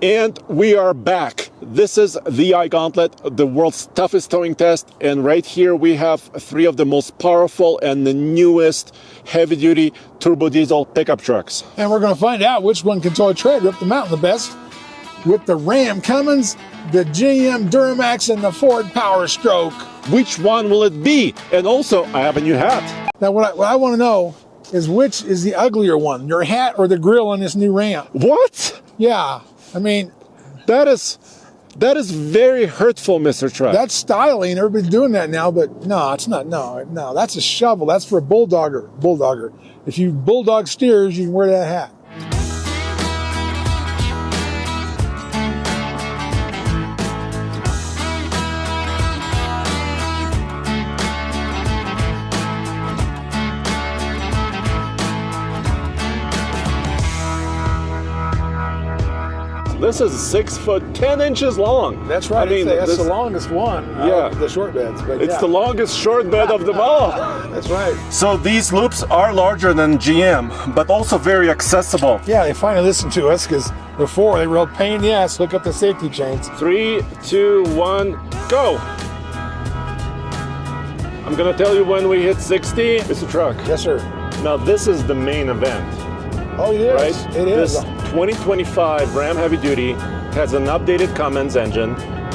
And we are back. This is the Ike Gauntlet, the world's toughest towing test. And right here we have three of the most powerful and the newest heavy-duty turbo diesel pickup trucks. And we're going to find out which one can tow a trailer up the mountain the best with the Ram Cummins, the GM Duramax, and the Ford Power Stroke. Which one will it be? And also, I have a new hat. Now, what I want to know is which is the uglier one, your hat or the grill on this new Ram? What? Yeah, I mean, That is very hurtful, Mr. Truck. that's styling. Everybody's doing that now, but no, it's not. No, that's a shovel. That's for a bulldogger. If you bulldog steers, you can wear that hat. This is 6 foot 10 inches long. That's right. I mean, that's the longest one. Yeah. Of the short beds. But It's yeah. the longest short bed of them all. That's right. So these loops are larger than GM, but also very accessible. Yeah, they finally listened to us because before they were a pain in the ass. Hook up the safety chains. 3, 2, 1, go. I'm gonna tell you when we hit 60. Mr. Truck. Yes, sir. Now this is the main event, Oh, it is. right? It is. This 2025 Ram Heavy Duty has an updated Cummins engine,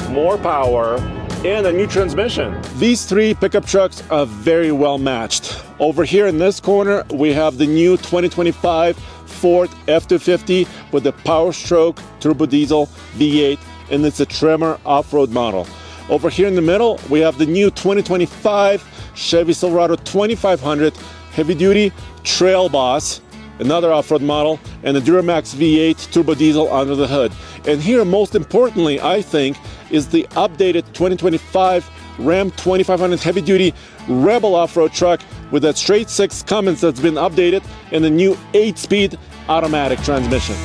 more power, and a new transmission. These three pickup trucks are very well matched. Over here in this corner, we have the new 2025 Ford F-250 with the Power Stroke turbo diesel V8, and it's a Tremor off-road model. Over here in the middle, we have the new 2025 Chevy Silverado 2500 heavy duty Trail Boss, another off-road model, and the Duramax V8 turbo diesel under the hood. And here, most importantly, I think, is the updated 2025 Ram 2500 heavy-duty Rebel off-road truck with that straight 6 Cummins that's been updated and the new 8-speed automatic transmission.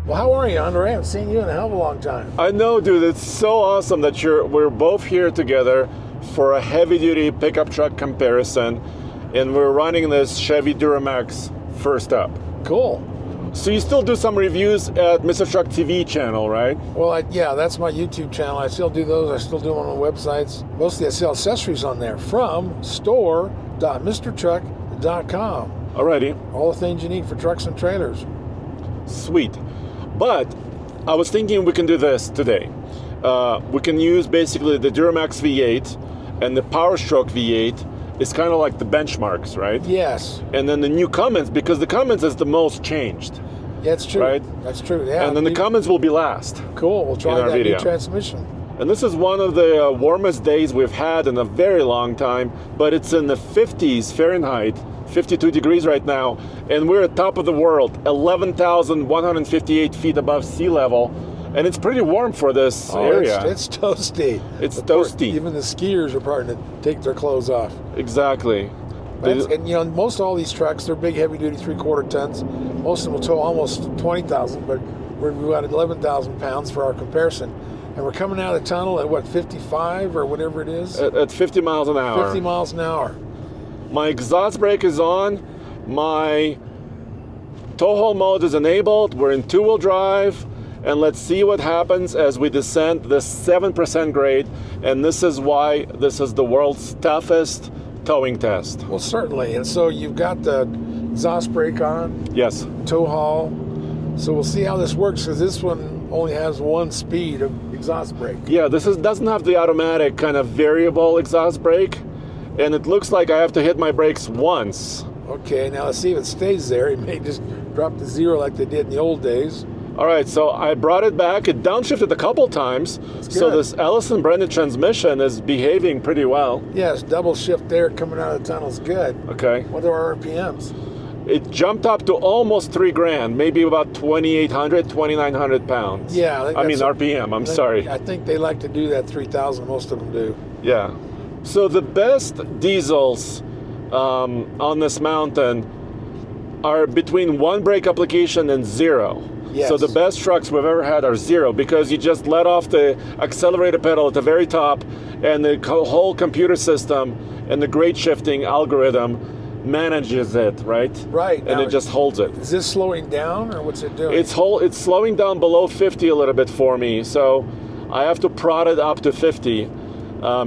Well, how are you, Andre? I haven't seen you in a hell of a long time. I know, dude. It's so awesome that we're both here together for a heavy-duty pickup truck comparison. And we're running this Chevy Duramax first up. Cool. So you still do some reviews at Mr. Truck TV channel, right? Well, yeah, that's my YouTube channel. I still do those. I still do them on my websites. Mostly I sell accessories on there from store.mrtruck.com. Alrighty. All the things you need for trucks and trailers. Sweet. But I was thinking we can do this today. We can use basically the Duramax V8 and the Power Stroke V8. It's kind of like the benchmarks, right? Yes. And then the new Cummins, because the Cummins is the most changed. Yeah, it's true. Right? That's true. Yeah. And then the Cummins will be last. Cool. We'll try in our that video. new transmission. And this is one of the warmest days we've had in a very long time, but it's in the 50s Fahrenheit, 52 degrees right now, and we're at top of the world, 11,158 feet above sea level. And it's pretty warm for this area. It's toasty. It's toasty. Even the skiers are starting to take their clothes off. Exactly. And you know, most all these trucks, they're big, heavy-duty, 3/4 tons. Most of them will tow almost 20,000, but we're at 11,000 pounds for our comparison. And we're coming out of the tunnel at what, 55 or whatever it is? At 50 miles an hour. 50 miles an hour. My exhaust brake is on. My tow haul mode is enabled. We're in 2-wheel drive. And let's see what happens as we descend this 7% grade. And this is why this is the world's toughest towing test. Well, certainly. And so you've got the exhaust brake on, Yes. tow haul. So we'll see how this works, because this one only has one speed of exhaust brake. Yeah, this doesn't have the automatic kind of variable exhaust brake. And it looks like I have to hit my brakes once. Okay, now let's see if it stays there. It may just drop to zero like they did in the old days. All right, so I brought it back. It downshifted a couple times. So this Allison branded transmission is behaving pretty well. Yes, double shift there coming out of the tunnel's good. Okay. What are our RPMs? It jumped up to almost $3,000, maybe about 2,800, 2,900 pounds. Yeah. I mean RPM, I'm sorry. I think they like to do that 3,000, most of them do. Yeah. So the best diesels on this mountain are between 1 brake application and 0. Yes. So the best trucks we've ever had are 0, because you just let off the accelerator pedal at the very top, and the whole computer system and the grade shifting algorithm manages it, right? Right. And Now, it just holds it. is this slowing down, or what's it doing? It's slowing down below 50 a little bit for me, so I have to prod it up to 50,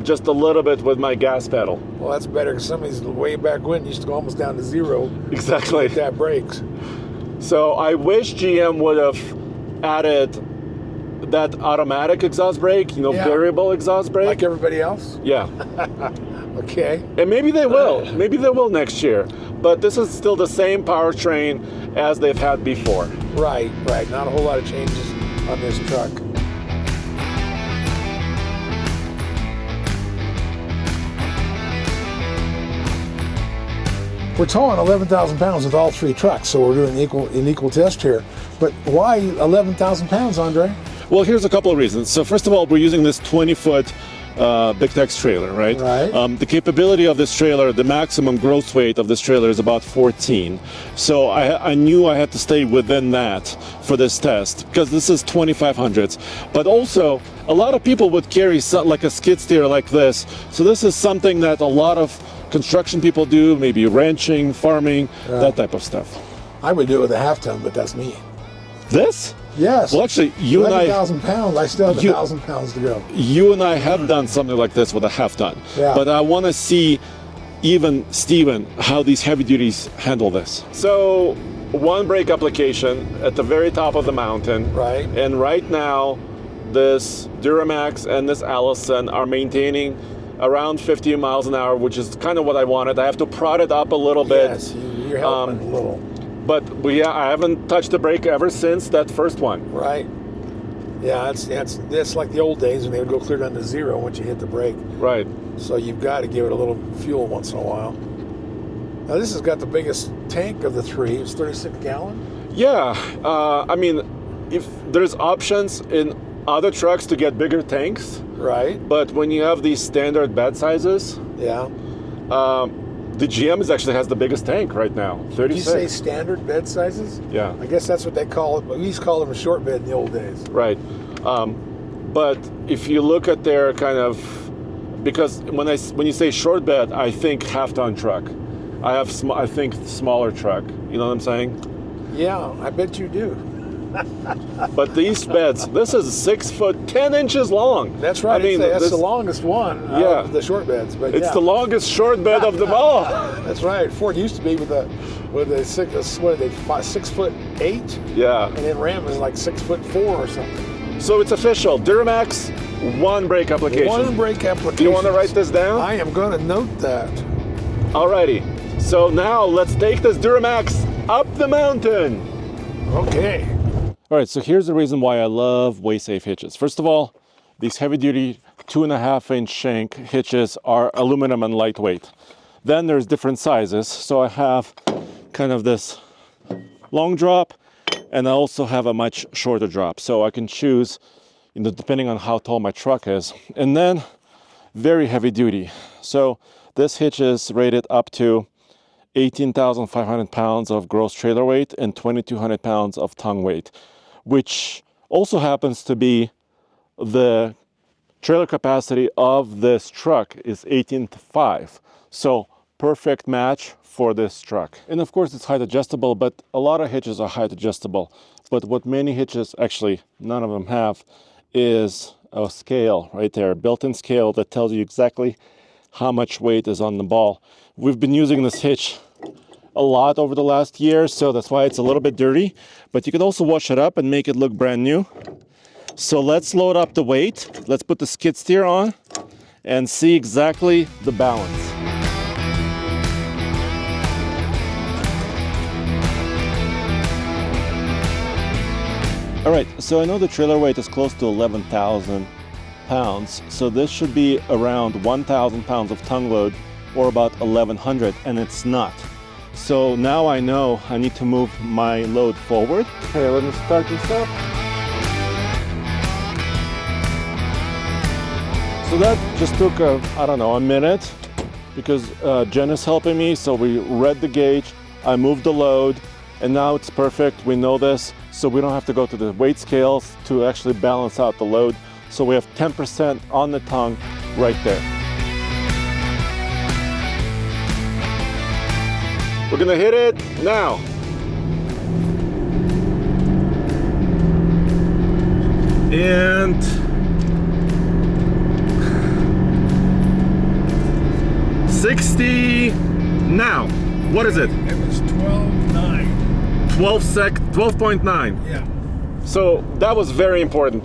just a little bit with my gas pedal. Well, that's better, because some of these way back when used to go almost down to zero. Exactly. That brakes. So I wish GM would have added that automatic exhaust brake, Yeah. variable exhaust brake. Like everybody else? Yeah. Okay. And maybe they will. Maybe they will next year. But this is still the same powertrain as they've had before. Right. Not a whole lot of changes on this truck. We're towing 11,000 pounds with all three trucks, so we're doing an equal test here. But why 11,000 pounds, Andre? Well, here's a couple of reasons. So first of all, we're using this 20-foot Big Tex trailer, right? Right. The capability of this trailer, the maximum gross weight of this trailer is about 14. So I knew I had to stay within that for this test, because this is 2,500s. But also, a lot of people would carry like a skid steer like this. So this is something that a lot of construction people do, maybe ranching, farming, that type of stuff. I would do it with a half ton, but that's me. This? Yes. Well, actually, you and I... 11,000 pounds, I still have 1,000 pounds to go. You and I have done something like this with a half ton. Yeah. But I want to see even Steven how these heavy duties handle this. So one brake application at the very top of the mountain. Right. And right now, this Duramax and this Allison are maintaining around 50 miles an hour, which is kind of what I wanted. I have to prod it up a little bit. Yes, you're helping a little. But I haven't touched the brake ever since that first one. Right. Yeah, it's like the old days when they would go clear down to zero once you hit the brake. Right. So you've got to give it a little fuel once in a while. Now this has got the biggest tank of the three. It's 36 gallon. Yeah. I mean, if there's options in other trucks to get bigger tanks. Right. But when you have these standard bed sizes, Yeah. the GM actually has the biggest tank right now, 36. Did you say standard bed sizes? Yeah. I guess that's what they call it, but we used to call them a short bed in the old days. Right. But if you look at their kind of, because when you say short bed, I think half-ton truck. I think smaller truck. You know what I'm saying? Yeah, I bet you do. But these beds, this is 6 foot 10 inches long. That's right. I mean, that's the longest one of the short beds. But it's the longest short bed of them all. That's right. Ford used to be with a 6'8". Yeah. And then Ram was like 6'4" or something. So it's official. Duramax, one brake application. One brake application. Do you want to write this down? I am going to note that. Alrighty. So now let's take this Duramax up the mountain. Okay. All right, so here's the reason why I love Safe Hitches. First of all, these heavy-duty 2.5-inch shank hitches are aluminum and lightweight. Then there's different sizes. So I have kind of this long drop, and I also have a much shorter drop. So I can choose, depending on how tall my truck is. And then very heavy-duty. So this hitch is rated up to 18,500 pounds of gross trailer weight and 2,200 pounds of tongue weight, which also happens to be the trailer capacity of this truck is 18.5. So perfect match for this truck. And of course it's height adjustable, but a lot of hitches are height adjustable. But what many hitches, actually none of them have, is a scale right there, a built-in scale that tells you exactly how much weight is on the ball. We've been using this hitch a lot over the last year, so that's why it's a little bit dirty, but you can also wash it up and make it look brand new. So let's load up the weight. Let's put the skid steer on and see exactly the balance. All right, so I know the trailer weight is close to 11,000 pounds, so this should be around 1,000 pounds of tongue load, or about 1,100, and it's not. So now I know I need to move my load forward. Okay, let me start this up. So that just took a minute, because Jen is helping me. So we read the gauge, I moved the load, and now it's perfect. We know this, so we don't have to go to the weight scales to actually balance out the load. So we have 10% on the tongue right there. We're gonna hit it now. And 60 now. What is it? It was 12.9. 12.9. Yeah. So that was very important.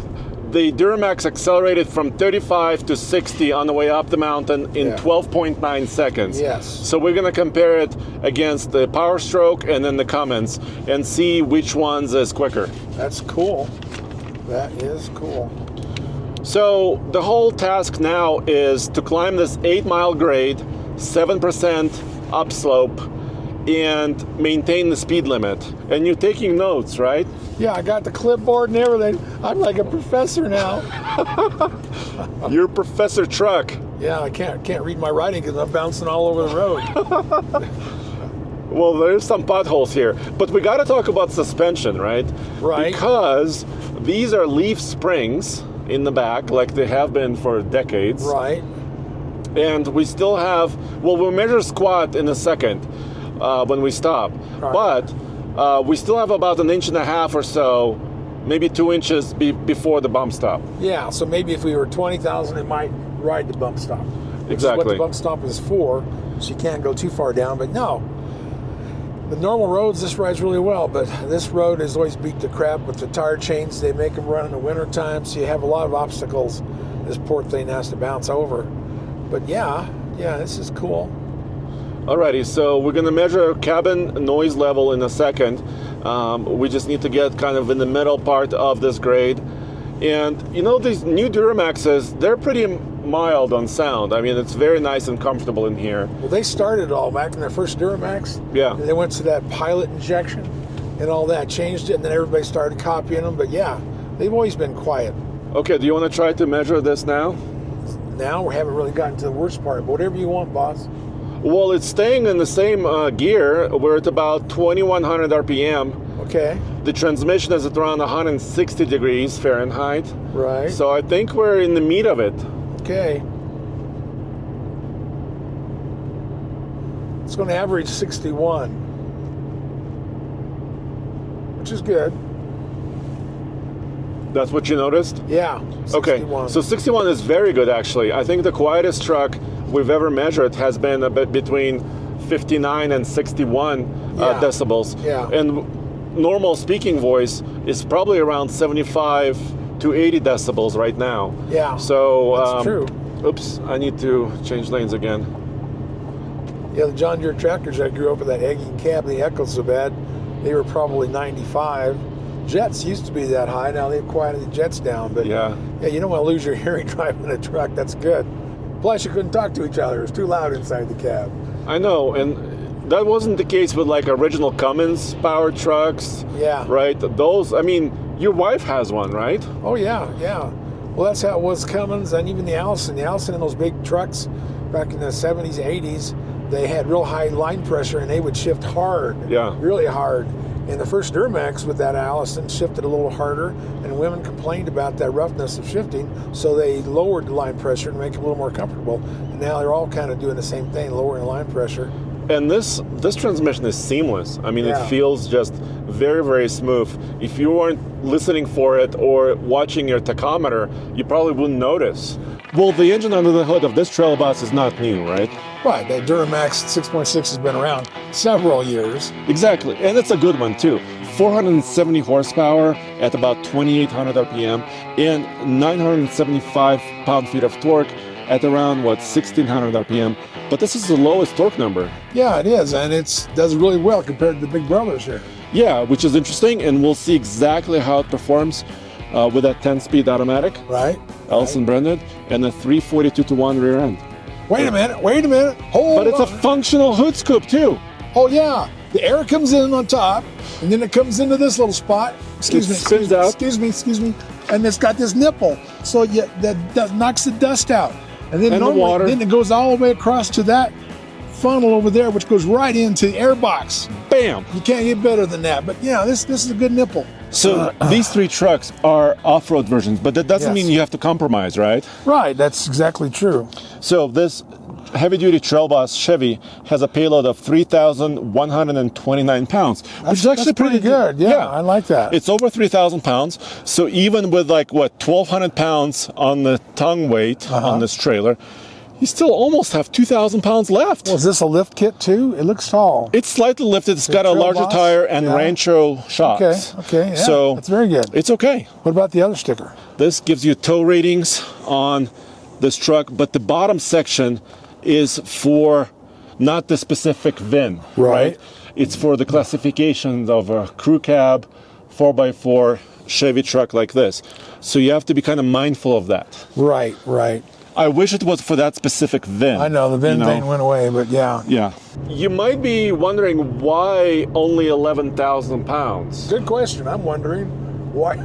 The Duramax accelerated from 35 to 60 on the way up the mountain in 12.9 seconds. Yes. So we're going to compare it against the Power Stroke and then the Cummins and see which one's is quicker. That's cool. That is cool. So the whole task now is to climb this 8-mile grade, 7% upslope, and maintain the speed limit. And you're taking notes, right? Yeah, I got the clipboard and everything. I'm like a professor now. You're Professor Truck. Yeah, I can't read my writing because I'm bouncing all over the road. Well, there's some potholes here, but we got to talk about suspension, right? Right. Because these are leaf springs in the back, like they have been for decades. Right. And we still have, well, we'll measure squat in a second when we stop. Right. But we still have about 1.5 inches or so, maybe 2 inches before the bump stop. Yeah, so maybe if we were 20,000, it might ride the bump stop. Which Exactly. is what the bump stop is for, so you can't go too far down. But no, the normal roads, this rides really well, but this road is always beat to crap with the tire chains. They make them run in the winter time, so you have a lot of obstacles this poor thing has to bounce over. But yeah, this is cool. Alrighty, so we're gonna measure cabin noise level in a second. We just need to get kind of in the middle part of this grade. And you know, these new Duramaxes, they're pretty mild on sound. I mean, it's very nice and comfortable in here. Well, they started it all back in their first Duramax. Yeah. And they went to that pilot injection and all that, changed it, and then everybody started copying them. But yeah, they've always been quiet. Okay, do you want to try to measure this now? Now we haven't really gotten to the worst part, but whatever you want, boss. Well, it's staying in the same gear. We're at about 2100 RPM. Okay. The transmission is at around 160 degrees Fahrenheit. Right. So I think we're in the meat of it. Okay. It's going to average 61, which is good. That's what you noticed? Yeah. 61. Okay, so 61 is very good actually. I think the quietest truck we've ever measured has been a bit between 59 and 61 decibels. Yeah. And normal speaking voice is probably around 75 to 80 decibels right now. Yeah. So that's true. Oops, I need to change lanes again. Yeah, the John Deere tractors that grew up with that egging cab, they echoed so bad, they were probably 95. Jets used to be that high. Now they've quieted the Jets down. But Yeah. You don't want to lose your hearing driving a truck. That's good. Plus, you couldn't talk to each other. It was too loud inside the cab. I know, and that wasn't the case with like original Cummins powered trucks. Yeah. Right? Those, I mean, your wife has one, right? Oh, yeah. Well, that's how it was Cummins and even the Allison. The Allison in those big trucks back in the 70s, 80s, they had real high line pressure and they would shift hard. Yeah. Really hard. And the first Duramax with that Allison shifted a little harder, and women complained about that roughness of shifting, so they lowered the line pressure to make them a little more comfortable. And now they're all kind of doing the same thing, lowering the line pressure. And this transmission is seamless. I mean, Yeah. it feels just very, very smooth. If you weren't listening for it or watching your tachometer, you probably wouldn't notice. Well, the engine under the hood of this trail bus is not new, right? Right, that Duramax 6.6 has been around several years. Exactly, and it's a good one too. 470 horsepower at about 2,800 RPM and 975 pound-feet of torque at around, 1,600 RPM. But this is the lowest torque number. Yeah, it is, and it does really well compared to the big brothers here. Yeah, which is interesting, and we'll see exactly how it performs with that 10-speed automatic, Right. Ellison branded, and a 342-to-1 rear end. Wait a minute. Hold But it's on. a functional hood scoop too. Oh, yeah. The air comes in on top, and then it comes into this little spot. Excuse me. Excuse me. And it's got this nipple, so that knocks the dust out. And then And the water. Then it goes all the way across to that funnel over there, which goes right into the air box. Bam! You can't get better than that. But yeah, this is a good nipple. So these three trucks are off-road versions, but that doesn't Yes. mean you have to compromise, right? Right. That's exactly true. So this heavy-duty trail bus Chevy has a payload of 3,129 pounds, which is actually that's pretty good. Yeah, I like that. It's over 3,000 pounds. So even with 1,200 pounds on the tongue weight on this trailer, you still almost have 2,000 pounds left. Well, is this a lift kit too? It looks tall. It's slightly lifted. It's got a larger tire and Rancho shocks. Okay. Yeah, so that's very good. It's okay. What about the other sticker? This gives you tow ratings on this truck, but the bottom section is for not the specific VIN, right? It's for the classifications of a crew cab, 4x4 Chevy truck like this. So you have to be kind of mindful of that. Right. I wish it was for that specific VIN. I know, the VIN thing went away, but yeah. Yeah. You might be wondering why only 11,000 pounds. Good question. I'm wondering why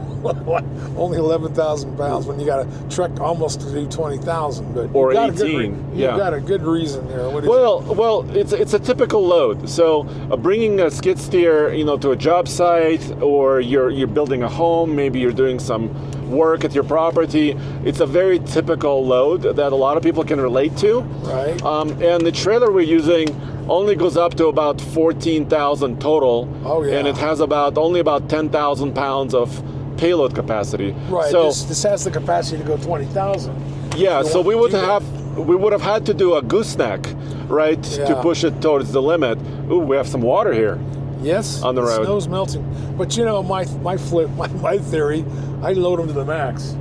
only 11,000 pounds when you got a truck almost to do 20,000, but or you 18. You've got a good reason there. What is well, it's a typical load. So bringing a skid steer, to a job site, or you're building a home, maybe you're doing some work at your property. It's a very typical load that a lot of people can relate to. Right. And the trailer we're using only goes up to about 14,000 total. Oh, yeah. And it has only about 10,000 pounds of payload capacity. Right. So this has the capacity to go 20,000. Yeah. So we would have had to do a gooseneck, right, to push it towards the limit. Ooh, we have some water here. Yes, on the road. The snow's melting. But my theory, I load them to the max.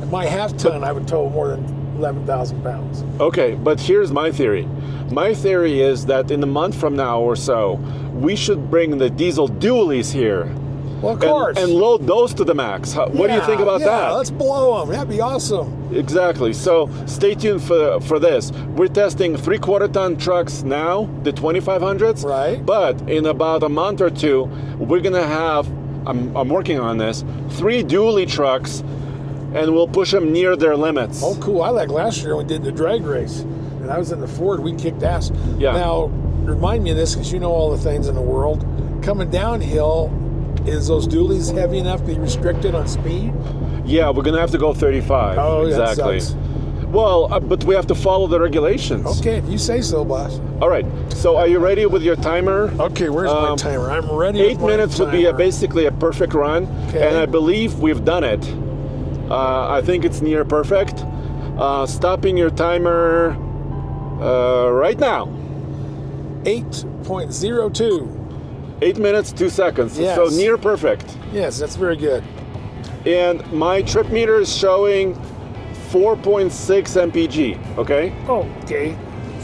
At my half ton, I would tow more than 11,000 pounds. Okay, but here's my theory. My theory is that in a month from now or so, we should bring the diesel dualies here. Well, of course. And load those to the max. What do you think about that? Yeah, let's blow them. That'd be awesome. Exactly. So stay tuned for this. We're testing 3/4 ton trucks now, the 2500s. Right. But in about a month or two, we're gonna have. I'm working on this. 3 dually trucks, and we'll push them near their limits. Oh, cool. I like last year when we did the drag race, and I was in the Ford. We kicked ass. Yeah. Now, remind me of this because you know all the things in the world. Coming downhill, is those dualies heavy enough to be restricted on speed? Yeah, we're gonna have to go 35. Oh, exactly. That sucks. Well, but we have to follow the regulations. Okay, if you say so, boss. All right. So, are you ready with your timer? Okay, where's my timer? I'm ready. 8 minutes would be basically a perfect run, okay. And I believe we've done it. I think it's near perfect. Stopping your timer right now. 8.02. 8 minutes, 2 seconds. Yes. So near perfect. Yes, that's very good. And my trip meter is showing 4.6 mpg, okay? Okay,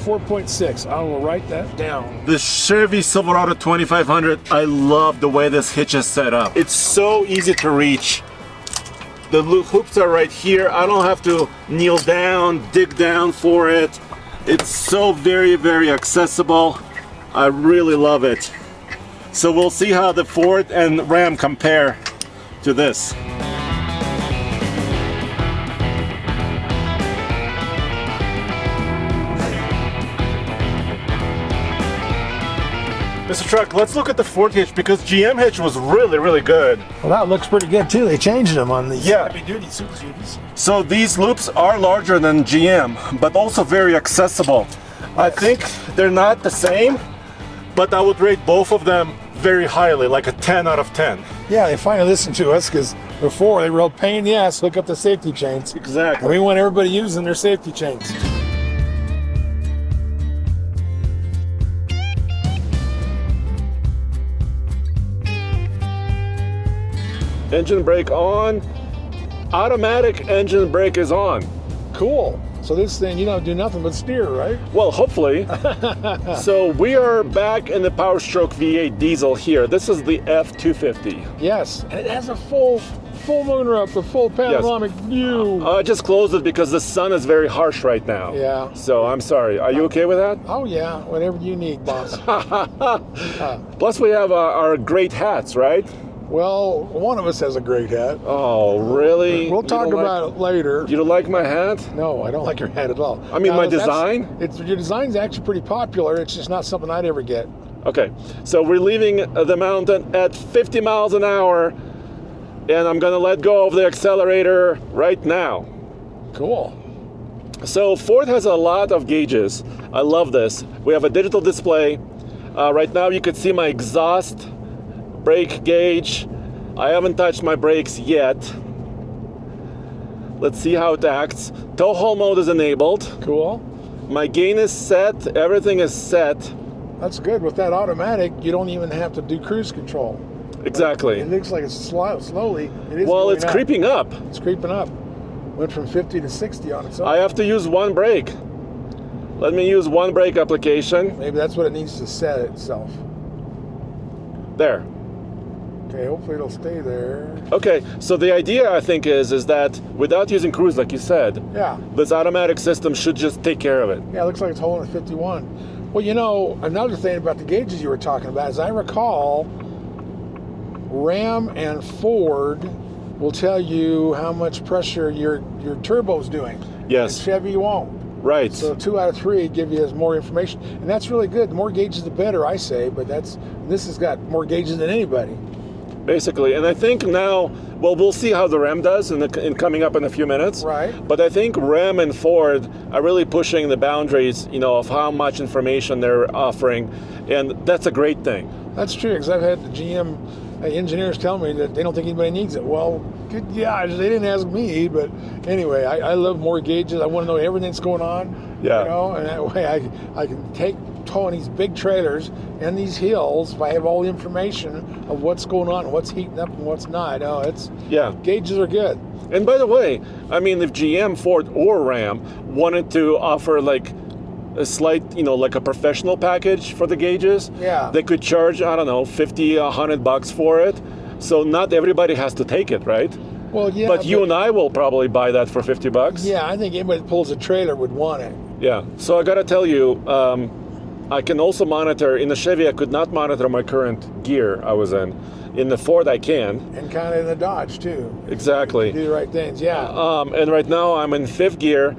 4.6. I will write that down. The Chevy Silverado 2500, I love the way this hitch is set up. It's so easy to reach. The hoops are right here. I don't have to kneel down, dig down for it. It's so very, very accessible. I really love it. So we'll see how the Ford and Ram compare to this. Mr. Truck, let's look at the Ford hitch because GM hitch was really, really good. Well, that looks pretty good too. They changed them on these Yeah. heavy-duty Super Duties. So these loops are larger than GM, but also very accessible. I think they're not the same, but I would rate both of them very highly, like a 10 out of 10. Yeah, they finally listened to us because before they were real pain in the ass, hook up the safety chains. Exactly. And we want everybody using their safety chains. Engine brake on. Automatic engine brake is on. Cool. So this thing, you don't do nothing but steer, right? Well, hopefully. So we are back in the Power Stroke V8 diesel here. This is the F-250. Yes, and it has a full moonroof, a full panoramic view. I just closed it because the sun is very harsh right now. Yeah. So I'm sorry. Are you okay with that? Oh yeah, whatever you need, boss. Plus we have our great hats, right? Well, one of us has a great hat. Oh, really? We'll talk about it later. You don't like my hat? No, I don't like your hat at all. I mean, my design? Your design's actually pretty popular. It's just not something I'd ever get. Okay, so we're leaving the mountain at 50 miles an hour, and I'm gonna let go of the accelerator right now. Cool. So Ford has a lot of gauges. I love this. We have a digital display. Right now you could see my exhaust brake gauge. I haven't touched my brakes yet. Let's see how it acts. Tow haul mode is enabled. Cool. My gain is set. Everything is set. That's good. With that automatic, you don't even have to do cruise control. Exactly. It looks like it's slowly. It is. Well, it's creeping up. It's creeping up. Went from 50 to 60 on its own. I have to use one brake. Let me use one brake application. Maybe that's what it needs to set itself. There. Okay, hopefully it'll stay there. Okay, so the idea I think is that without using cruise, like you said, Yeah. this automatic system should just take care of it. Yeah, it looks like it's holding at 51. Well, you know, another thing about the gauges you were talking about, as I recall, Ram and Ford will tell you how much pressure your turbo's doing. Yes. And Chevy won't. Right. So 2 out of 3 give you more information, and that's really good. The more gauges, the better, I say. But this has got more gauges than anybody. Basically, and I think now, well, we'll see how the Ram does in coming up in a few minutes. Right. But I think Ram and Ford are really pushing the boundaries, of how much information they're offering, and that's a great thing. That's true, because I've had the GM engineers tell me that they don't think anybody needs it. Well, good, yeah, they didn't ask me, but anyway, I love more gauges. I want to know everything that's going on. Yeah. And that way I can towing these big trailers and these hills if I have all the information of what's going on and what's heating up and what's not. Gauges are good. And by the way, I mean, if GM, Ford, or Ram wanted to offer like a slight, like a professional package for the gauges, Yeah. they could charge, I don't know, $50, $100 for it. So not everybody has to take it, right? Well, yeah. But you and I will probably buy that for $50. Yeah, I think anybody that pulls a trailer would want it. Yeah. So I gotta tell you, I can also monitor, in the Chevy I could not monitor my current gear I was in. In the Ford I can. And kind of in the Dodge too. Exactly. You do the right things, yeah. And right now I'm in 5th gear.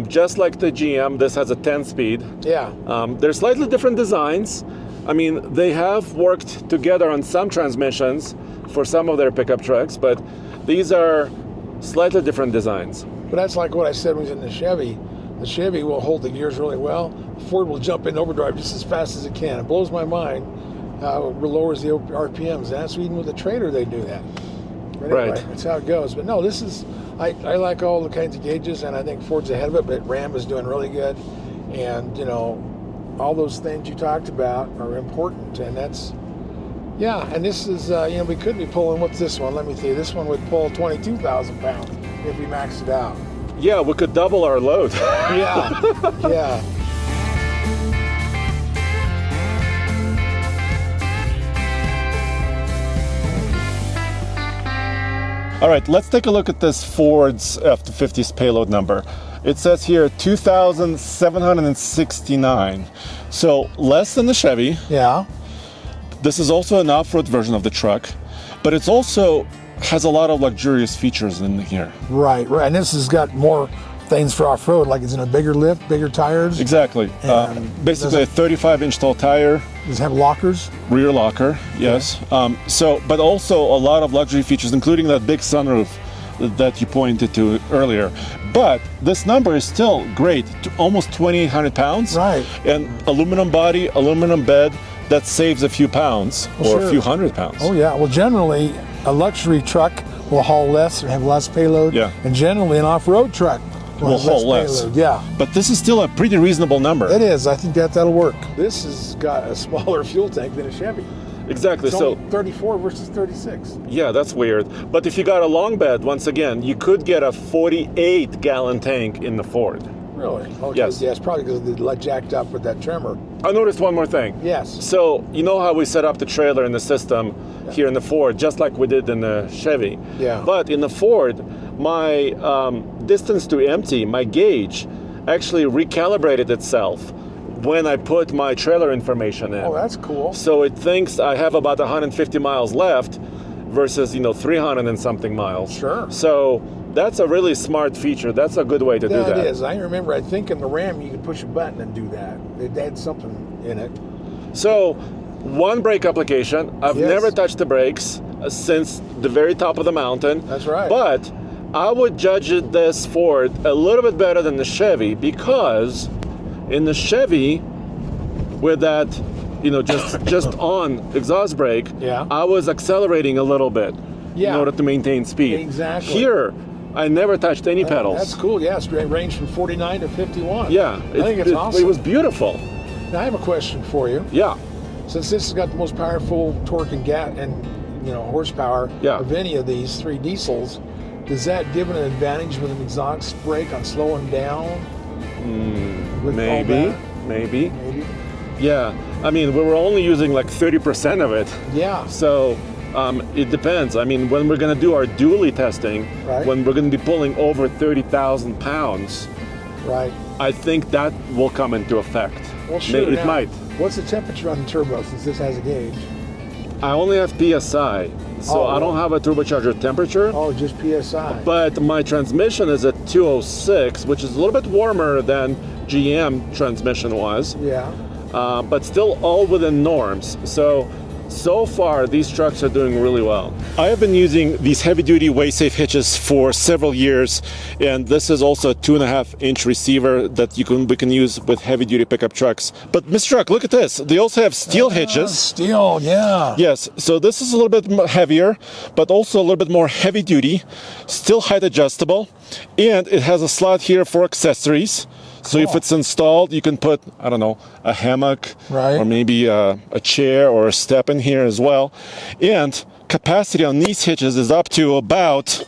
Just like the GM, this has a 10-speed. Yeah. They're slightly different designs. I mean, they have worked together on some transmissions for some of their pickup trucks, but these are slightly different designs. But that's like what I said when we was in the Chevy. The Chevy will hold the gears really well. Ford will jump in overdrive just as fast as it can. It blows my mind how it lowers the RPMs. And that's even with the trailer they do that. But anyway, Right. That's how it goes. But no, I like all the kinds of gauges, and I think Ford's ahead of it, but Ram is doing really good. And, all those things you talked about are important, and that's, yeah, and this is, we could be pulling, what's this one? Let me see. This one would pull 22,000 pounds if we maxed it out. Yeah, we could double our load. Yeah, yeah. All right, let's take a look at this Ford's F-250's payload number. It says here 2,769. So less than the Chevy. Yeah. This is also an off-road version of the truck, but it's also has a lot of luxurious features in here. Right. And this has got more things for off-road, like it's in a bigger lift, bigger tires. Exactly. Basically a 35-inch tall tire. Does it have lockers? Rear locker, yes. But also a lot of luxury features, including that big sunroof that you pointed to earlier. But this number is still great, almost 2,800 pounds. Right. And aluminum body, aluminum bed, that saves a few pounds or a few hundred pounds. Oh yeah. Well, generally a luxury truck will haul less or have less payload. Yeah. And generally an off-road truck will haul less. Payload. Yeah. But this is still a pretty reasonable number. It is. I think that'll work. This has got a smaller fuel tank than a Chevy. Exactly. It's so only 34 versus 36. Yeah, that's weird. But if you got a long bed, once again, you could get a 48-gallon tank in the Ford. Really? Okay. Yes. Yes, probably because they jacked up with that Tremor. I noticed one more thing. Yes. So you know how we set up the trailer in the system here in the Ford, just like we did in the Chevy. Yeah. But in the Ford, my distance to empty, my gauge, actually recalibrated itself when I put my trailer information in. Oh, that's cool. So it thinks I have about 150 miles left versus 300 and something miles. Sure. So that's a really smart feature. That's a good way to do that. It is. I remember, I think in the Ram you could push a button and do that. It had something in it. So one brake application. I've Yes. never touched the brakes since the very top of the mountain. That's right. But I would judge this Ford a little bit better than the Chevy, because in the Chevy, with that, just on exhaust brake, Yeah. I was accelerating a little bit in Yeah. order to maintain speed. Exactly. Here, I never touched any pedals. That's cool. Yeah, it ranged from 49 to 51. Yeah, I think it's awesome. It was beautiful. Now I have a question for you. Yeah. Since this has got the most powerful torque and horsepower Yeah. of any of these three diesels, does that give it an advantage with an exhaust brake on slowing down? With all Maybe. that? Maybe. Yeah. I mean, we were only using like 30% of it. Yeah. So it depends. I mean, when we're going to do our dually testing, Right. when we're going to be pulling over 30,000 pounds, Right. I think that will come into effect. Well, sure. It Now, might. What's the temperature on the turbo since this has a gauge? I only have PSI, so Oh, I don't have a turbocharger temperature. Oh, just PSI. But my transmission is at 206, which is a little bit warmer than GM transmission was, Yeah. but still all within norms. So far, these trucks are doing really well. I have been using these heavy-duty Safe Hitches for several years, and this is also a 2.5-inch receiver that we can use with heavy-duty pickup trucks. But Mr. Truck, look at this. They also have steel hitches. Steel, yeah. Yes, so this is a little bit heavier, but also a little bit more heavy-duty, still height adjustable, and it has a slot here for accessories. So if it's installed, you can put, I don't know, a hammock, Right. or maybe a chair or a step in here as well. And capacity on these hitches is up to about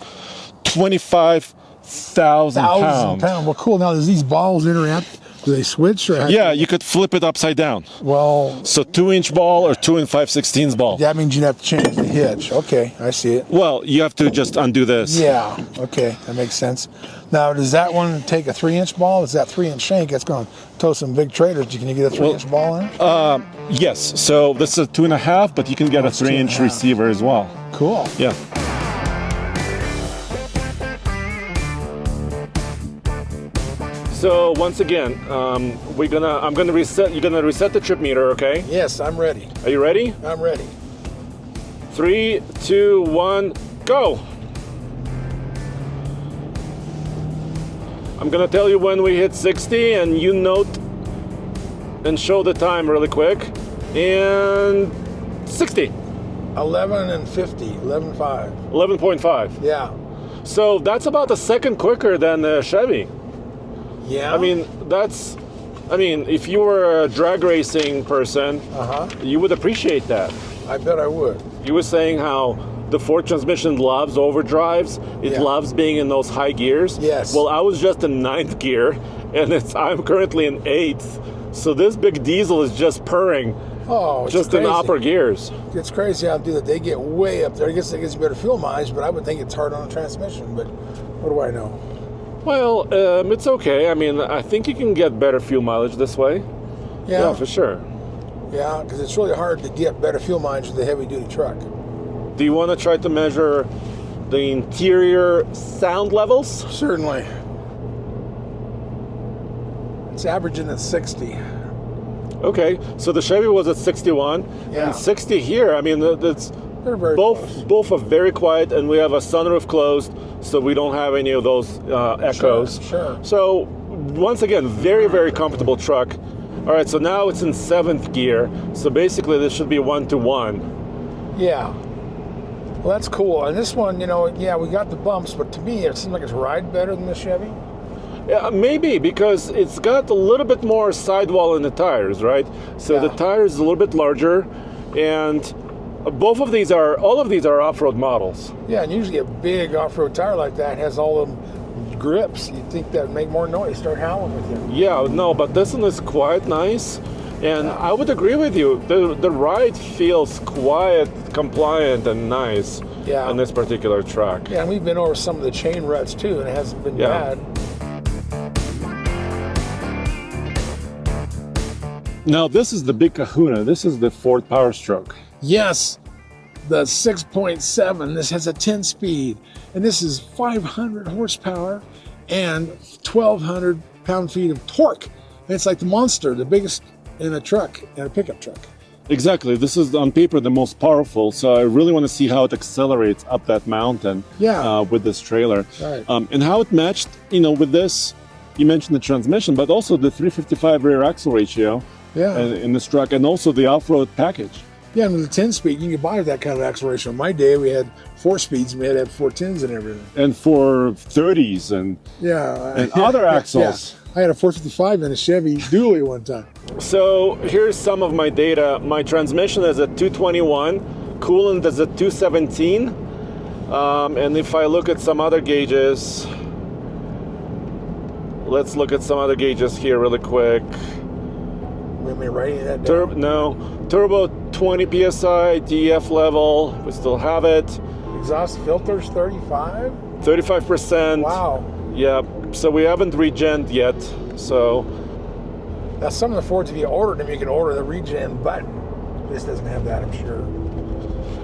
25,000 pounds. £1,000. Well, cool. Now, does these balls interact? Do they switch? Or Yeah, you could flip it upside down. Well, So 2-inch ball or 2 5/16 ball. that means you'd have to change the hitch. Okay, I see it. Well, you have to just undo this. Yeah, okay, that makes sense. Now, does that one take a 3-inch ball? Is that 3-inch shank? That's going to tow some big trailers. Can you get a 3-inch ball in? Yes, so this is a 2.5, but you can get a 3-inch 2.5. receiver as well. Cool. Yeah. So once again, I'm gonna reset. You're gonna reset the trip meter, okay? Yes, I'm ready. Are you ready? I'm ready. 3, 2, 1, go! I'm gonna tell you when we hit 60, and you note and show the time really quick. And 60. 11 and 50, 11.5. 11.5. Yeah. So that's about a second quicker than the Chevy. Yeah. I mean, if you were a drag racing person, you would appreciate that. I bet I would. You were saying how the Ford transmission loves overdrives. It Yeah. loves being in those high gears. Yes. Well, I was just in 9th gear, and I'm currently in 8th. So this big diesel is just purring, Oh, it's just crazy. in the upper gears. It's crazy how they do that. They get way up there. I guess it gets better fuel mileage, but I would think it's hard on the transmission. But what do I know? Well, it's okay. I mean, I think you can get better fuel mileage this way. Yeah, for sure. Yeah, because it's really hard to get better fuel mileage with a heavy-duty truck. Do you want to try to measure the interior sound levels? Certainly. It's averaging at 60. Okay, so the Chevy was at 61, Yeah. and 60 here. I mean, it's They're very close. both are very quiet, and we have a sunroof closed, so we don't have any of those echoes. Sure. So once again, very, very comfortable truck. All right, so now it's in 7th gear, so basically this should be 1-to-1. Yeah. Well, that's cool. And this one, we got the bumps, but to me, it seems like it's ride better than the Chevy. Yeah, maybe because it's got a little bit more sidewall in the tires, right? So the Yeah. tire is a little bit larger, and all of these are off-road models. Yeah, and usually a big off-road tire like that has all them grips. You'd think that would make more noise, start howling with you. Yeah, no, but this one is quite nice, and I would agree with you. The ride feels quiet, compliant, and nice Yeah. on this particular truck. Yeah, and we've been over some of the chain ruts too, and it hasn't been Yeah. bad. Now this is the big kahuna. This is the Ford Power Stroke. Yes, the 6.7. This has a 10-speed, and this is 500 horsepower and 1,200 pound-feet of torque. And it's like the monster, the biggest in a truck, in a pickup truck. Exactly. This is on paper the most powerful, so I really want to see how it accelerates up that mountain. With this trailer, Right. And how it matched. With this, you mentioned the transmission, but also the 355 rear axle ratio. In this truck, and also the off-road package. Yeah, and with the 10-speed, you can buy that kind of acceleration. In my day, we had 4 speeds, and we had to have 4 10s and everything. And for 30s and other axles. Yeah. I had a 455 in a Chevy dually one time. So here's some of my data. My transmission is at 221, coolant is at 217, and if I look at some other gauges, let's look at some other gauges here really quick. Am I writing that down? Turbo 20 psi, DEF level, we still have it. Exhaust filters 35? 35%. Wow. Yeah, so we haven't regened yet, so. Now some of the Fords, if you ordered them, you can order the regen, but this doesn't have that, I'm sure.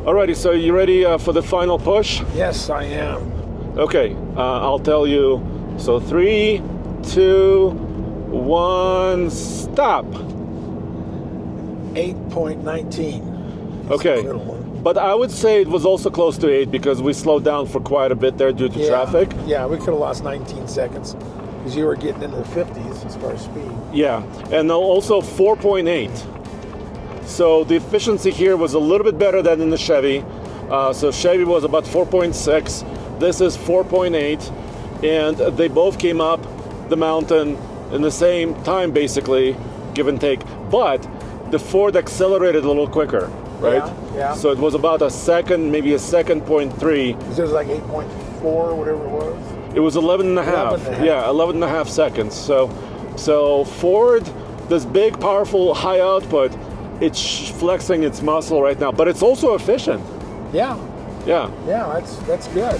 Alrighty, so you ready for the final push? Yes, I am. Okay, I'll tell you. So 3, 2, 1, stop. 8.19. Okay, but I would say it was also close to 8 because we slowed down for quite a bit there due to traffic. Yeah, we could have lost 19 seconds because you were getting into the 50s as far as speed. Yeah, and also 4.8. So the efficiency here was a little bit better than in the Chevy. So Chevy was about 4.6. This is 4.8, and they both came up the mountain in the same time, basically, give and take. But the Ford accelerated a little quicker, right? Yeah. So it was about a second, maybe a second 0.3. It was like 8.4 or whatever it was. It was 11 and a half. 11 and a half. Yeah, 11 and a half seconds. So Ford, this big, powerful, high output, it's flexing its muscle right now, but it's also efficient. Yeah, Yeah. that's good.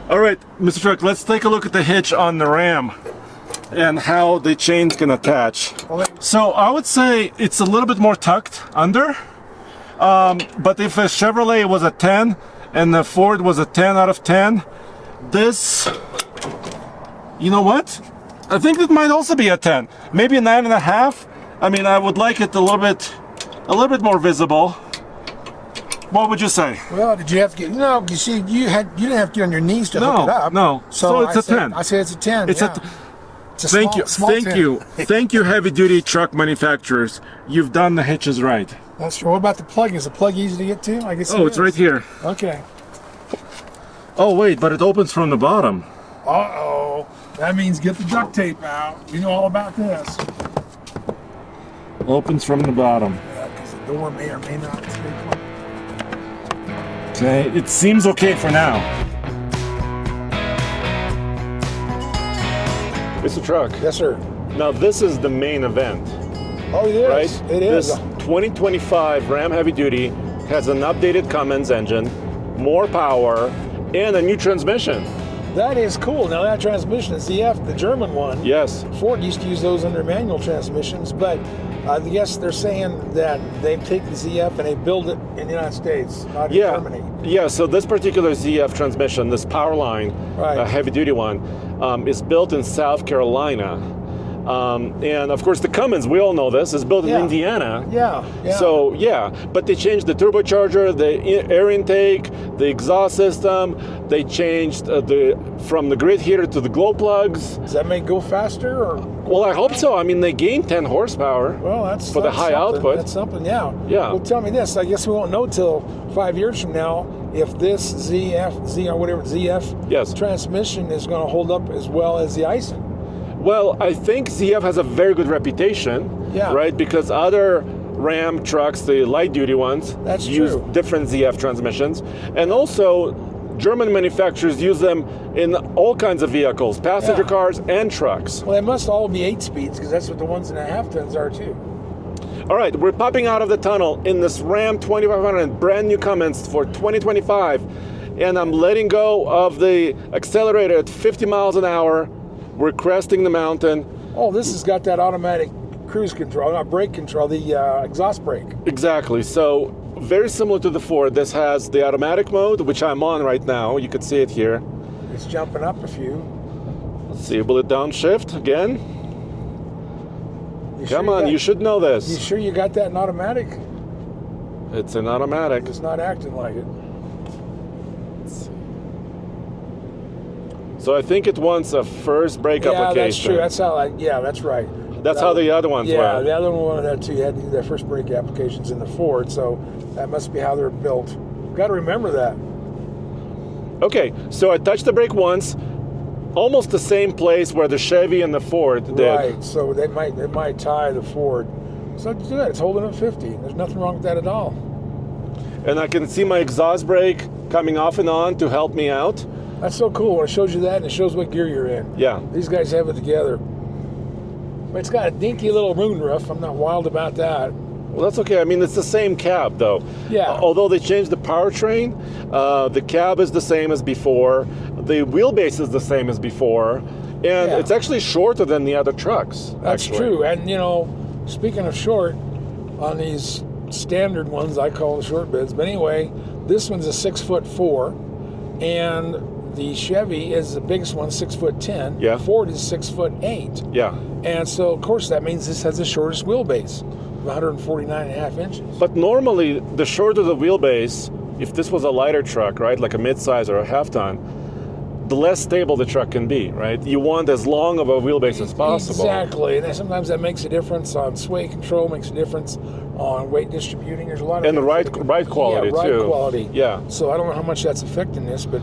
All right, Mr. Truck, let's take a look at the hitch on the Ram and how the chains can attach. So I would say it's a little bit more tucked under, but if a Chevrolet was a 10 and the Ford was a 10 out of 10, this, you know what? I think it might also be a 10, maybe a 9.5. I mean, I would like it a little bit more visible. What would you say? Well, did you have to get? No, you see, you didn't have to get on your knees to hook it up. No. So it's a 10. I say it's a 10. It's yeah. It's a small 10. Thank you, heavy-duty truck manufacturers. You've done the hitches right. That's true. What about the plug? Is the plug easy to get to? I guess. Oh, it's right here. Okay. Oh wait, but it opens from the bottom. Uh-oh. That means get the duct tape out. You know all about this. Opens from the bottom. Yeah, because the door may or may not stay closed. Okay, it seems okay for now. Mr. Truck. Yes, sir. Now this is the main event. Oh, it is. Right? It is. This 2025 Ram Heavy Duty has an updated Cummins engine, more power, and a new transmission. That is cool. Now that transmission is ZF, the German one. Yes. Ford used to use those under manual transmissions, but I guess they're saying that they've taken ZF and they build it in the United States, not in Germany. Yeah, so this particular ZF transmission, this Powerline, heavy duty one, is built in South Carolina. And of course the Cummins, we all know this, is built in Indiana. Yeah. So but they changed the turbocharger, the air intake, the exhaust system. They changed from the grid heater to the glow plugs. Does that make it go faster? Or? Well, I hope so. I mean, they gained 10 horsepower. Well, that's for the high output. That's something, yeah. Yeah. Well, tell me this. I guess we won't know till 5 years from now if this ZF transmission is going to hold up as well as the Ison. Well, I think ZF has a very good reputation, right? Because other Ram trucks, the light-duty ones, use different ZF transmissions. And also, German manufacturers use them in all kinds of vehicles, passenger cars and trucks. Well, they must all be 8 speeds because that's what the 1.5 tons are too. All right, we're popping out of the tunnel in this Ram 2500 brand new Cummins for 2025. And I'm letting go of the accelerator at 50 miles an hour. We're cresting the mountain. Oh, this has got that automatic cruise control, not brake control, the exhaust brake. Exactly. So very similar to the Ford. This has the automatic mode, which I'm on right now. You can see it here. It's jumping up a few. See, will it downshift again? Come on, you should know this. You sure you got that in automatic? It's an automatic. It's not acting like it. So I think it wants a first brake application. Yeah, that's true. That's how. That's right. That's how the other ones were. Yeah, the other one had to. You had to do their first brake applications in the Ford, so that must be how they're built. Got to remember that. Okay, so I touched the brake once, almost the same place where the Chevy and the Ford did. Right. So they might tie the Ford. So do that. It's holding up 50. There's nothing wrong with that at all. And I can see my exhaust brake coming off and on to help me out. That's so cool when it shows you that and it shows what gear you're in. Yeah. These guys have it together. But it's got a dinky little moonroof. I'm not wild about that. Well, that's okay. I mean, it's the same cab, though. Yeah. Although they changed the powertrain, the cab is the same as before. The wheelbase is the same as before. And it's actually shorter than the other trucks. That's true. And, speaking of short, on these standard ones, I call them short bids. But anyway, this one's a 6'4", and the Chevy is the biggest one, 6'10". Yeah. Ford is 6'8". Yeah. And so, of course, that means this has the shortest wheelbase, 149.5 inches. But normally, the shorter the wheelbase, if this was a lighter truck, right, like a midsize or a half-ton, the less stable the truck can be, right? You want as long of a wheelbase as possible. Exactly, and sometimes that makes a difference on sway control, makes a difference on weight distributing. There's a lot of and the ride quality ride too. Quality. Yeah. So I don't know how much that's affecting this, but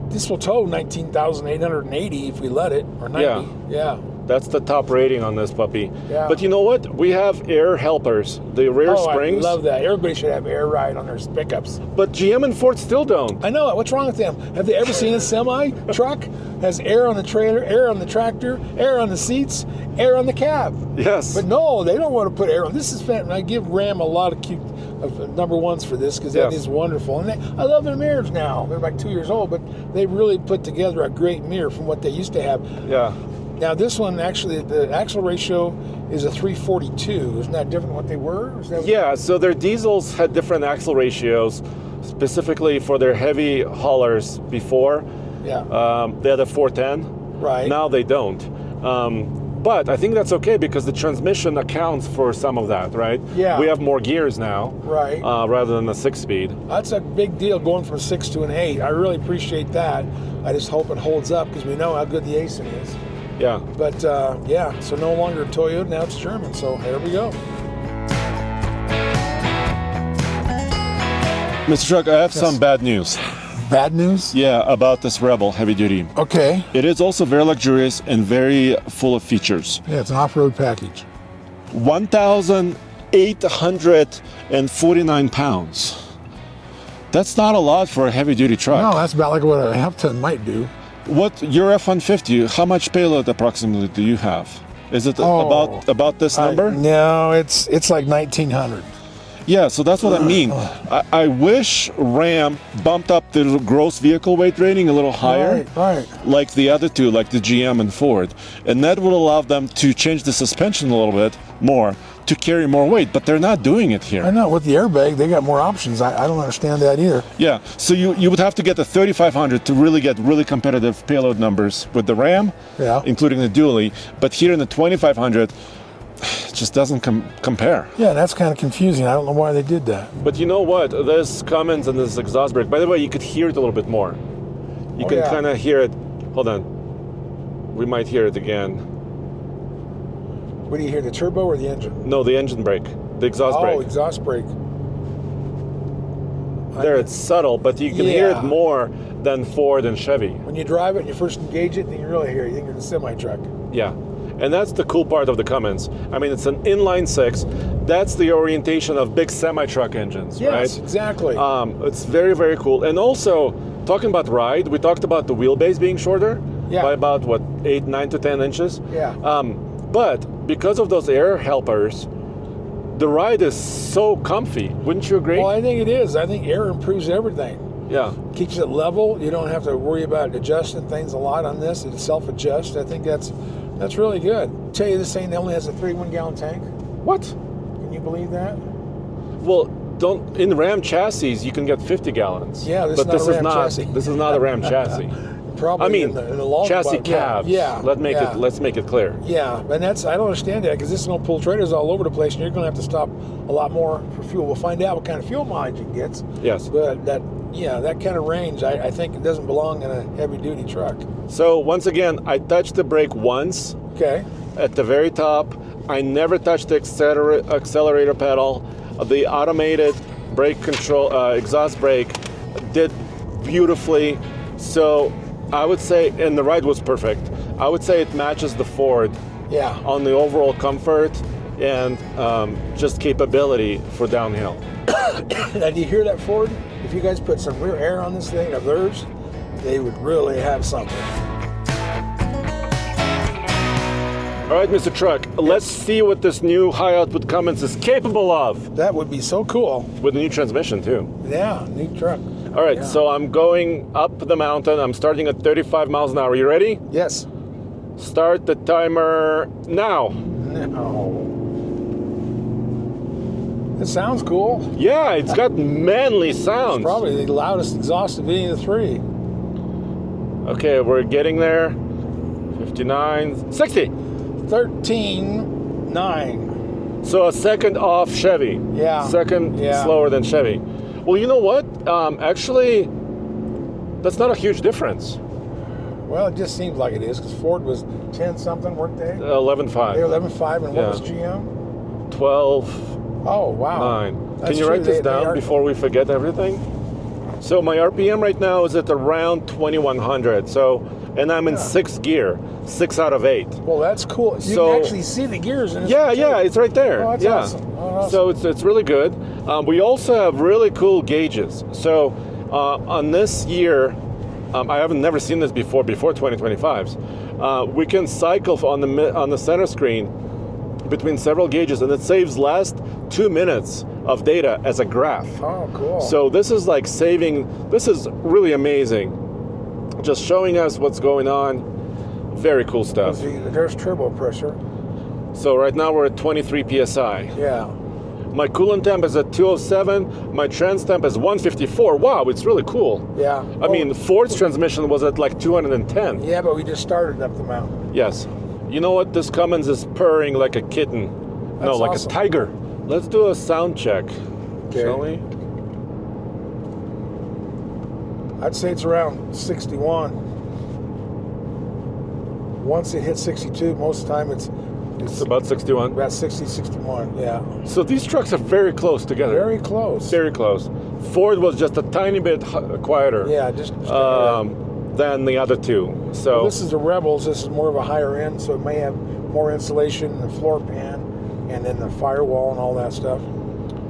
this will tow 19,880 if we let it, or 90. Yeah. That's the top rating on this puppy. Yeah. But you know what? We have air helpers, the rear springs. I love that. Everybody should have air ride on their pickups. But GM and Ford still don't. I know it. What's wrong with them? Have they ever seen a semi truck? Has air on the trailer, air on the tractor, air on the seats, air on the cab. Yes. But no, they don't want to put air on. This is fantastic. I give Ram a lot of cute number ones for this because that is wonderful. And I love their mirrors now. They're like 2 years old, but they really put together a great mirror from what they used to have. Yeah. Now this one, actually, the axle ratio is a 342. Isn't that different than what they were? Yeah, so their diesels had different axle ratios, specifically for their heavy haulers before. Yeah. They had a 410. Right. Now they don't. But I think that's okay because the transmission accounts for some of that, right? Yeah. We have more gears now. Right. Rather than a 6-speed. That's a big deal going from a 6 to an 8. I really appreciate that. I just hope it holds up because we know how good the ACEN is. Yeah. But so no longer Toyota, now it's German. So here we go. Mr. Truck, I have some bad news. Bad news? Yeah, about this Rebel heavy duty. Okay. It is also very luxurious and very full of features. Yeah, it's an off-road package. 1,849 pounds. That's not a lot for a heavy duty truck. No, that's about like what a half-ton might do. What your F-150? How much payload approximately do you have? Is it about this number? No, it's like 1,900. Yeah, so that's what I mean. I wish Ram bumped up the gross vehicle weight rating a little higher, right. like the other two, like the GM and Ford, and that would allow them to change the suspension a little bit more to carry more weight. But they're not doing it here. I know, with the airbag, they got more options. I don't understand that either. Yeah, so you would have to get the 3,500 to really get really competitive payload numbers with the Ram, including the dually. But here in the 2,500. It just doesn't compare. Yeah, that's kind of confusing. I don't know why they did that. But you know what? This Cummins and this exhaust brake, by the way, you could hear it a little bit more. You can kind of hear it. Hold on. We might hear it again. What do you hear, the turbo or the engine? No, the engine brake. The exhaust brake. Oh, exhaust brake. There, it's subtle, but you can hear it more than Ford and Chevy. When you drive it and you first engage it, then you really hear it. You think you're in a semi-truck. Yeah. And that's the cool part of the Cummins. I mean, it's an inline 6. That's the orientation of big semi-truck engines, right? Yes, exactly. It's very, very cool. And also, talking about ride, we talked about the wheelbase being shorter by about, 9 to 10 inches? Yeah. But because of those air helpers, the ride is so comfy. Wouldn't you agree? Well, I think it is. I think air improves everything. Yeah. Keeps it level. You don't have to worry about adjusting things a lot on this. It self-adjusts. I think that's really good. Tell you this thing only has a 31-gallon tank. What? Can you believe that? Well, in Ram chassis you can get 50 gallons. Yeah, this is not a Ram chassis. This is not a Ram chassis. probably I mean, in the long chassis run. cabs. Yeah. Let's make it clear. Yeah, and I don't understand that because this is going to pull trailers all over the place, and you're going to have to stop a lot more for fuel. We'll find out what kind of fuel mileage it gets. Yes. But that kind of range, I think it doesn't belong in a heavy-duty truck. So once again, I touched the brake once. Okay. At the very top. I never touched the accelerator pedal. The automated brake control, exhaust brake did beautifully. So I would say, and the ride was perfect. I would say it matches the Ford. Yeah. On the overall comfort and just capability for downhill. Now, do you hear that, Ford? If you guys put some rear air on this thing of theirs, they would really have something. All right, Mr. Truck, let's see what this new high-output Cummins is capable of. That would be so cool. With a new transmission, too. Yeah, new truck. All right, so I'm going up the mountain. I'm starting at 35 miles an hour. You ready? Yes. Start the timer now. No. It sounds cool. Yeah, it's got manly sounds. It's probably the loudest exhaust of any of the three. Okay, we're getting there. 59, 60. 13.9. So a second off Chevy. Yeah. Second slower than Chevy. Well, you know what? Actually, that's not a huge difference. Well, it just seems like it is because Ford was 10 something, weren't they? 11.5. They were 11.5, and what was GM? 12. Oh, wow. 9. That's Can you true. write this They down are... before we forget everything? So my RPM right now is at around 2100. So, and I'm in 6th gear, 6 out of 8. Well, that's cool. You can actually see the gears in it. Yeah, it's right there. Oh, that's awesome. Oh, awesome. So it's really good. We also have really cool gauges. So on this year, I haven't never seen this before 2025s. We can cycle on the center screen between several gauges, and it saves last 2 minutes of data as a graph. Oh, cool. So this is like this is really amazing. Just showing us what's going on. Very cool stuff. There's turbo pressure. So right now we're at 23 PSI. Yeah. My coolant temp is at 207. My trans temp is 154. Wow, it's really cool. Yeah. I mean, Ford's transmission was at like 210. Yeah, but we just started up the mountain. Yes. You know what? This Cummins is purring like a kitten. No, like awesome. a tiger. Let's do a sound check, shall we? I'd say it's around 61. Once it hits 62, most of the time it's about 61. About 60, 61, yeah. So these trucks are very close together. Very close. Very close. Ford was just a tiny bit quieter. Yeah, just than the other two. So well, this is the Rebels. This is more of a higher end, so it may have more insulation in the floor pan and then the firewall and all that stuff.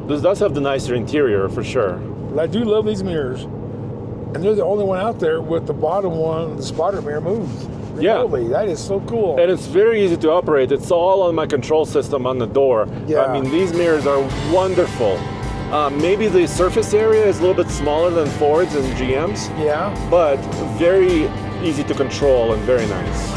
This does have the nicer interior for sure. But I do love these mirrors. And they're the only one out there with the bottom one, the spotter mirror moves remotely. That is so cool. And it's very easy to operate. It's all on my control system on the door. Yeah. I mean, these mirrors are wonderful. Maybe the surface area is a little bit smaller than Ford's and GM's. Yeah. But very easy to control and very nice.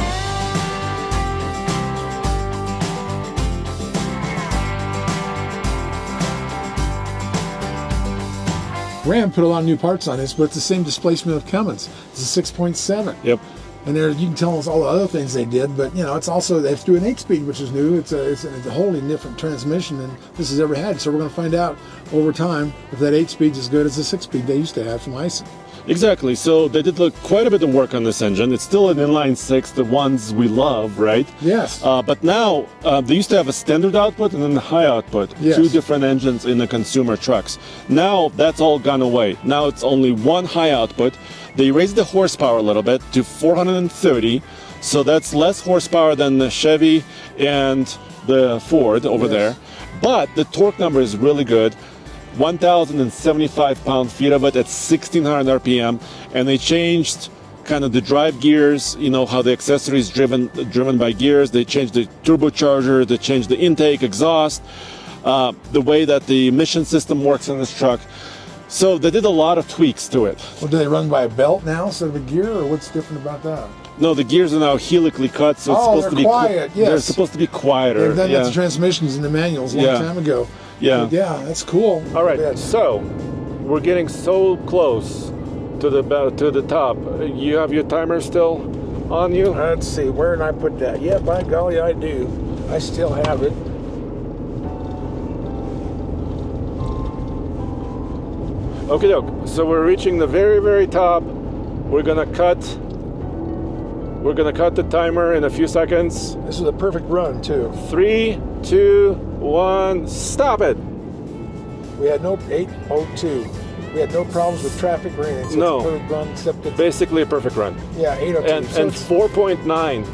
Ram put a lot of new parts on this, but it's the same displacement of Cummins. It's a 6.7. Yep. And there, you can tell us all the other things they did, but it's also they have to do an 8-speed, which is new. It's a wholly different transmission than this has ever had. So we're going to find out over time if that 8-speed is as good as the 6-speed they used to have from Ison. Exactly. So they did quite a bit of work on this engine. It's still an inline 6, the ones we love, right? Yes. But now they used to have a standard output and then a high output. Yes. 2 different engines in the consumer trucks. Now that's all gone away. Now it's only one high output. They raised the horsepower a little bit to 430. So that's less horsepower than the Chevy and the Ford over there. But the torque number is really good. 1,075 pound-feet of it at 1,600 RPM, and they changed kind of the drive gears, how the accessory is driven by gears. They changed the turbocharger, they changed the intake, exhaust, the way that the emission system works in this truck. So they did a lot of tweaks to it. Well, do they run by a belt now instead of a gear, or what's different about that? No, the gears are now helically cut, so it's supposed to be quiet. Yes. They're supposed to be quieter. They've done that to transmissions in the manuals a long time ago. Yeah. But yeah, that's cool. All right, so we're getting so close to the top. You have your timer still on you? Let's see, where did I put that? Yeah, by golly, I do. I still have it. Okay, doke. So we're reaching the very, very top. We're gonna cut the timer in a few seconds. This is a perfect run, too. 3, 2, 1, stop it. We had no 8:02. We had no problems with traffic or anything. So No. it's a perfect run, except it's, Basically a perfect run. yeah, 8:02. And, so and it's 4.9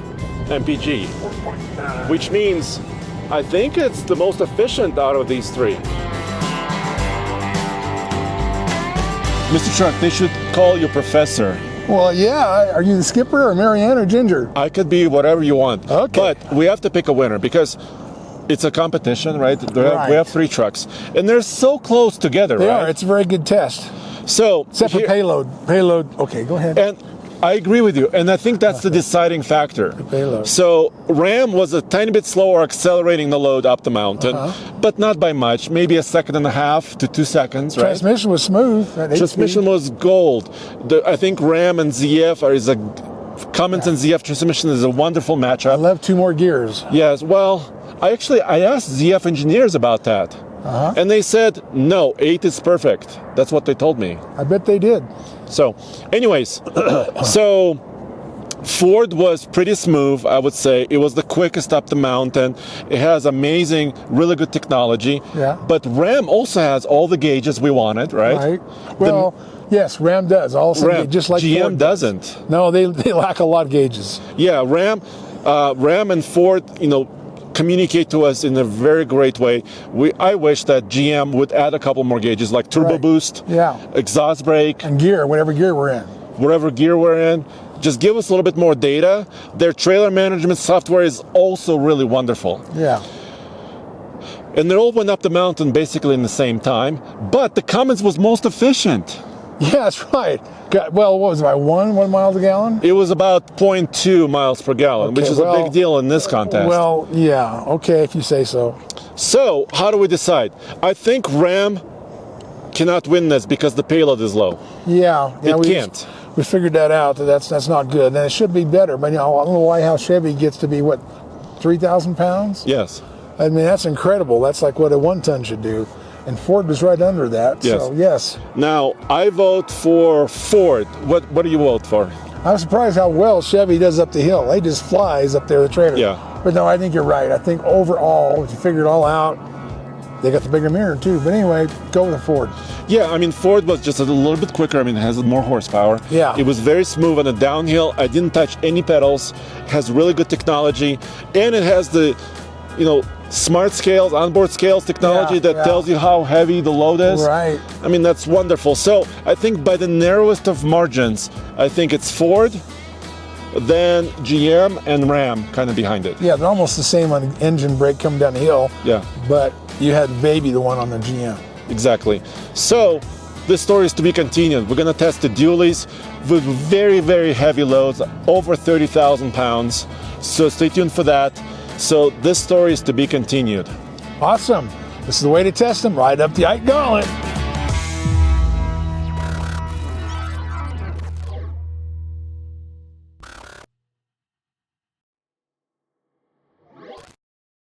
mpg, 4.9. which means I think it's the most efficient out of these three. Mr. Truck, they should call you Professor. Well, yeah. Are you the skipper or Marianne or Ginger? I could be whatever you want. Okay. But we have to pick a winner because it's a competition, right? Right. We have three trucks, and they're so close together, They right? are. It's a very good test. So, Except for payload. Payload. Okay, go ahead. and I agree with you, and I think that's the deciding factor. payload. So Ram was a tiny bit slower accelerating the load up the mountain, but not by much, maybe 1.5 to 2 seconds, right? Transmission was smooth. At 8 Transmission speed. was gold. I think Ram and ZF Cummins and ZF transmission is a wonderful I matchup. love 2 more gears. Yes, well, I asked ZF engineers about that, and they said no, 8 is perfect. That's what they told me. I bet they did. So, anyways, so Ford was pretty smooth, I would say. It was the quickest up the mountain. It has amazing, really good technology. Yeah. But Ram also has all the gauges we wanted, right? Right. Well, yes, Ram does. Also, Ram, just like GM Ford doesn't. No, they lack a lot of gauges. Yeah, Ram and Ford, communicate to us in a very great way. I wish that GM would add a couple more gauges, like turbo Right. boost, Yeah. exhaust brake, And gear, whatever gear we're in. whatever gear we're in. Just give us a little bit more data. Their trailer management software is also really wonderful. Yeah. And they all went up the mountain basically in the same time, but the Cummins was most efficient. Yeah, that's right. Well, what was it, about 1 mile a gallon? It was about 0.2 miles per gallon, which Okay, is a well, big deal in this contest. Well, yeah. Okay, if you say so. So, how do we decide? I think Ram cannot win this because the payload is low. Yeah. It can't. We figured that out. That's not good. And it should be better. But I don't know why how Chevy gets to be, 3,000 pounds? Yes. I mean, that's incredible. That's like what a 1-ton should do. And Ford was right under that. Yes. So, yes. Now, I vote for Ford. What do you vote for? I'm surprised how well Chevy does up the hill. They just flies up there, the trailer. Yeah. But no, I think you're right. I think overall, if you figure it all out, they got the bigger mirror too. But anyway, go with the Ford. Yeah, I mean, Ford was just a little bit quicker. I mean, it has more horsepower. Yeah. It was very smooth on the downhill. I didn't touch any pedals. It has really good technology. And it has the, smart scales, onboard scales technology that tells you how heavy the load is. Right. I mean, that's wonderful. So I think by the narrowest of margins, I think it's Ford, then GM, and Ram kind of behind it. Yeah, they're almost the same on the engine brake coming down the hill. Yeah. But you had Baby, the one on the GM. Exactly. So this story is to be continued. We're going to test the dualies with very, very heavy loads, over 30,000 pounds. So stay tuned for that. So this story is to be continued. Awesome. This is the way to test them. Right up the Ike Gauntlet.